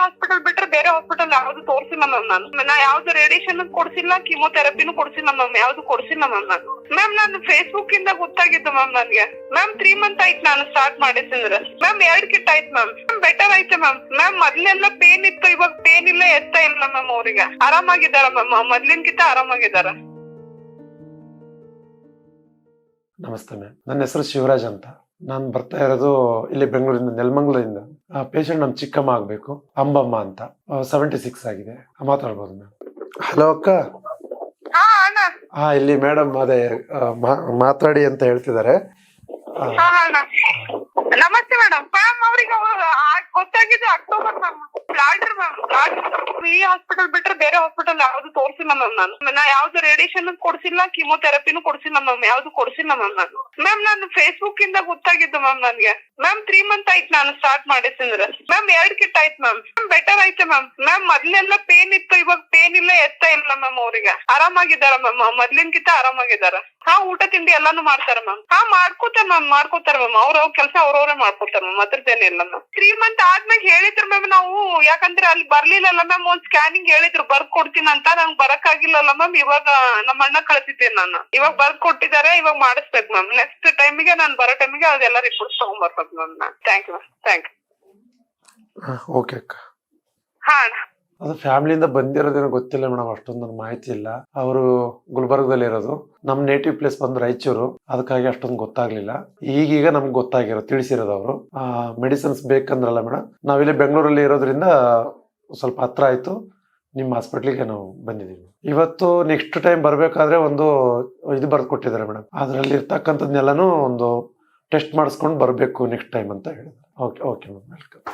Hospital ಬಿಟ್ರೆ ಬೇರೆ hospital ಯಾವ್ದು ತೋರ್ಸಿಲ್ಲ ಮ್ಯಾಮ್. ನಾ ಯಾವ್ದು ರೇಡಿಯೇಷನ್ ಕೊಡ್ಸಿಲ್ಲ, ಕಿಮೋಥೆರಪಿನೂ ಕೊಡ್ಸಿಲ್ಲ ಮ್ಯಾಮ್, ಯಾವ್ದು ಕೊಡ್ಸಿಲ್ಲ ಮ್ಯಾಮ್ ನಾನು ಫೇಸ್ಬುಕ್ ಇಂದ ಗೊತ್ತಾಗಿದ್ದು ಮ್ಯಾಮ್ ನನ್ಗೆ. ಮ್ಯಾಮ್ 3 months ಆಯ್ತು ನಾನು ಸ್ಟಾರ್ಟ್ ಮಾಡಿಸಿದ್ರೆ ಮ್ಯಾಮ್. 2 ಕಿಟ್ ಆಯ್ತು ಮ್ಯಾಮ್. ಬೆಟರ್ ಆಯ್ತು ಮ್ಯಾಮ್. ಮೊದ್ಲೆಲ್ಲ ಪೇನ್ ಇತ್ತು, ಇವಾಗ ಪೇನ್ ಇಲ್ಲ, ಎತ್ತ ಇಲ್ಲ ಮ್ಯಾಮ್. ಅವ್ರಿಗೆ ಆರಾಮಾಗಿದ್ದಾರ ಮ್ಯಾಮ್, ಮೊದ್ಲಿನ್ಕಿಂತ ಆರಾಮಾಗಿದ್ದಾರ. ನಮಸ್ತೆ ಮ್ಯಾಮ್, ನನ್ನ ಹೆಸರು ಶಿವರಾಜ್ ಅಂತ. ನಾನು ಬರ್ತಾ ಇರೋದು ಇಲ್ಲಿ ಬೆಂಗಳೂರಿಂದ, ನೆಲಮಂಗಲದಿಂದ. ಪೇಷಂಟ್ ನಮ್ಮ ಚಿಕ್ಕಮ್ಮ ಆಗ್ಬೇಕು, ಅಂಬಮ್ಮ ಅಂತ. 76 ಆಗಿದೆ. ಮಾತಾಡ್ಬೋದು ಮ್ಯಾಮ್? ಹಲೋ ಅಕ್ಕ. ಇಲ್ಲಿ ಮೇಡಮ್ ಅದೇ ಮಾತಾಡಿ ಅಂತ ಹೇಳ್ತಿದ್ದಾರೆ. ನಮಸ್ತೆ ಮೇಡಮ್. ಅವ್ರಿಗೆ ಗೊತ್ತಾಗಿದ್ದು ಅಕ್ಟೋಬರ್ ಮ್ಯಾಮ್. ಈ ಹಾಸ್ಪಿಟಲ್ ಬಿಟ್ರೆ ಬೇರೆ ಹಾಸ್ಪಿಟಲ್ ಯಾವ್ದು ತೋರ್ಸಿಲ್ಲ ಮ್ಯಾಮ್. ನಾ ಯಾವ್ದು ರೇಡಿಯೇಷನ್ ಕೊಡ್ಸಿಲ್ಲ, ಕಿಮೋಥೆರಪಿನೂ ಕೊಡ್ಸಿಲ್ಲ ಮ್ಯಾಮ್, ಯಾವ್ದು ಕೊಡ್ಸಿಲ್ಲ ಮ್ಯಾಮ್ ನಾನು ಫೇಸ್ಬುಕ್ ಇಂದ ಗೊತ್ತಾಗಿದ್ದು ಮ್ಯಾಮ್ ನನ್ಗೆ. ಮ್ಯಾಮ್ 3 months ಆಯ್ತು ನಾನು ಸ್ಟಾರ್ಟ್ ಮಾಡಿಸಿದ್ರೆ ಮ್ಯಾಮ್. 2 ಕಿಟ್ ಆಯ್ತು ಮ್ಯಾಮ್. ಬೆಟರ್ ಆಯ್ತು ಮ್ಯಾಮ್. ಮೊದ್ಲೆಲ್ಲ ಪೇನ್ ಇತ್ತು, ಇವಾಗ ಪೇನ್ ಇಲ್ಲ, ಎತ್ತ ಇಲ್ಲ ಮ್ಯಾಮ್. ಅವ್ರಿಗೆ ಆರಾಮಾಗಿದ್ದಾರ ಮ್ಯಾಮ್, ಮೊದ್ಲಿನ್ಕಿಂತ ಆರಾಮಾಗಿದ್ದಾರ. ಊಟ ತಿಂಡಿ ಎಲ್ಲಾನು ಮಾಡ್ತಾರ ಮ್ಯಾಮ್. ಮಾಡ್ಕೋತಾರ ಮ್ಯಾಮ್. ಅವ್ರ ಕೆಲಸ ಅವ್ರವ್ರೆ ಮಾಡ್ಕೋತಾರ ಮ್ಯಾಮ್. ಅದ್ರದ್ದೇನಿಲ್ಲ ಮ್ಯಾಮ್. 3 months ಆದ್ಮೇಲೆ ಹೇಳಿದ್ರು ಮ್ಯಾಮ್ ನಾವು, ಯಾಕಂದ್ರೆ ಅಲ್ಲಿ ಬರ್ಲಿಲ್ಲಲ್ಲ ಮ್ಯಾಮ್. ಒಂದ್ ಸ್ಕ್ಯಾನಿಂಗ್ ಹೇಳಿದ್ರು, ಬರ್ದ್ ಕೊಡ್ತೀನಿ ಅಂತ. ನಂಗೆ ಬರಕ್ ಆಗಿಲ್ಲಲ್ಲ ಮ್ಯಾಮ್. ಇವಾಗ ನಮ್ಮ ಅಣ್ಣ ಕಳ್ಸಿದ್ದೀನಿ ನಾನು. ಇವಾಗ ಬರ್ದ್ ಕೊಟ್ಟಿದ್ದಾರೆ, ಇವಾಗ ಮಾಡಿಸ್ಬೇಕು ಮ್ಯಾಮ್. ನೆಕ್ಸ್ಟ್ ಟೈಮಿಗೆ ನಾನು ಬರೋ ಟೈಮಿಗೆ ಅದೆಲ್ಲ ರಿಪೋರ್ಟ್ಸ್ ತಗೊಂಡ್ಬರ್ಬೇಕು ma'am. Thank you ma'am. Thank you. Okay ಅಕ್ಕ. ಅದು ಫ್ಯಾಮಿಲಿಯಿಂದ ಬಂದಿರೋದೇನೋ ಗೊತ್ತಿಲ್ಲ ಮೇಡಮ್, ಅಷ್ಟೊಂದು ನನಗೆ ಮಾಹಿತಿ ಇಲ್ಲ. ಅವರು ಗುಲ್ಬರ್ಗದಲ್ಲಿ ಇರೋದು, ನಮ್ಮ ನೇಟಿವ್ ಪ್ಲೇಸ್ ಬಂದು ರಾಯಚೂರು. ಅದಕ್ಕಾಗಿ ಅಷ್ಟೊಂದು ಗೊತ್ತಾಗ್ಲಿಲ್ಲ. ಈಗೀಗ ನಮ್ಗೆ ಗೊತ್ತಾಗಿರೋ, ತಿಳಿಸಿರೋದು ಅವರು. ಮೆಡಿಸಿನ್ಸ್ ಬೇಕಂದ್ರಲ್ಲ ಮೇಡಮ್, ನಾವಿಲ್ಲಿ ಬೆಂಗಳೂರಲ್ಲಿ ಇರೋದ್ರಿಂದ ಸ್ವಲ್ಪ ಹತ್ರ ಆಯ್ತು. ನಿಮ್ಮ ಹಾಸ್ಪಿಟ್ಲಿಗೆ ನಾವು ಬಂದಿದ್ದೀವಿ. ಇವತ್ತು ನೆಕ್ಸ್ಟ್ ಟೈಮ್ ಬರಬೇಕಾದ್ರೆ ಒಂದು ಇದು ಬರೆದು ಕೊಟ್ಟಿದ್ದಾರೆ ಮೇಡಮ್. ಅದರಲ್ಲಿ ಇರ್ತಕ್ಕಂಥದ್ನೆಲ್ಲನೂ ಒಂದು ಟೆಸ್ಟ್ ಮಾಡಿಸ್ಕೊಂಡು ಬರಬೇಕು ನೆಕ್ಸ್ಟ್ ಟೈಮ್ ಅಂತ ಹೇಳಿದ್ರು. Okay ma'am, welcome.